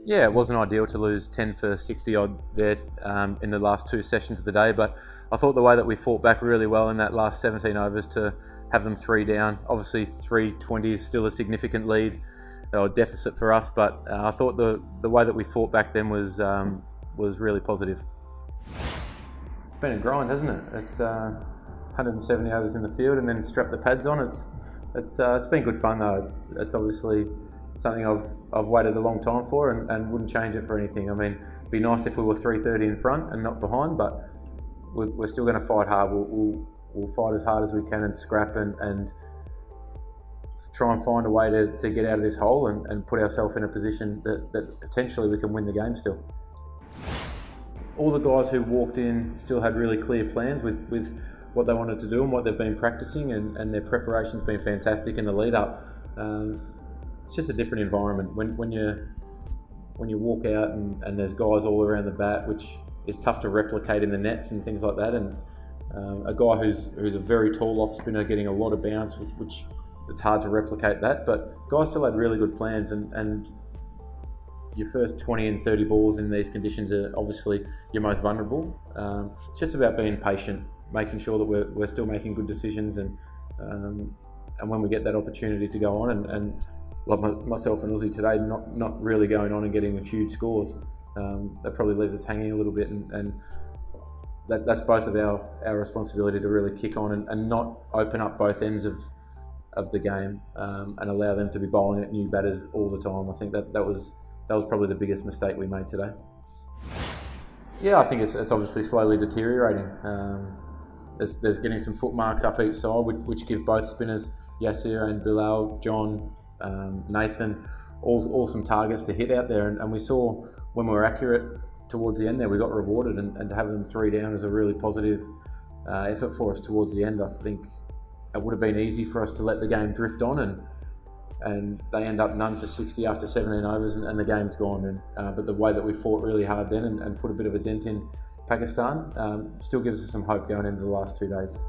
Yeah, it wasn't ideal to lose 10 for 60 odd there in the last two sessions of the day, but I thought the way that we fought back really well in that last 17 overs to have them 3 down. Obviously 320 is still a significant lead or deficit for us, but I thought the way that we fought back then was really positive. It's been a grind, hasn't it? It's 170 overs in the field and then strap the pads on. It's been good fun though. It's obviously something I've waited a long time for and wouldn't change it for anything. I mean, it'd be nice if we were 330 in front and not behind, but we're still going to fight hard. We'll fight as hard as we can and scrap and try and find a way to get out of this hole and put ourselves in a position that potentially we can win the game still. All the guys who walked in still had really clear plans with what they wanted to do and what they've been practicing, and their preparation's been fantastic in the lead up. It's just a different environment when you walk out and there's guys all around the bat, which is tough to replicate in the nets and things like that. And a guy who's a very tall off spinner getting a lot of bounce, which it's hard to replicate that. But guys still had really good plans, and your first 20 and 30 balls in these conditions are obviously your most vulnerable. It's just about being patient, making sure that we're still making good decisions, and when we get that opportunity to go on and like myself and Uzi today, not really going on and getting huge scores, that probably leaves us hanging a little bit, and that's both of our responsibility to really kick on and not open up both ends of the game and allow them to be bowling at new batters all the time. I think that was probably the biggest mistake we made today. Yeah, I think it's obviously slowly deteriorating. There's getting some footmarks up each side, which give both spinners, Yasir and Bilal, John, Nathan, all some targets to hit out there. And we saw when we were accurate towards the end there, we got rewarded, and to have them 3 down is a really positive effort for us towards the end. I think it would have been easy for us to let the game drift on, and they end up none for 60 after 17 overs, and the game's gone. But the way that we fought really hard then and put a bit of a dent in Pakistan still gives us some hope going into the last 2 days.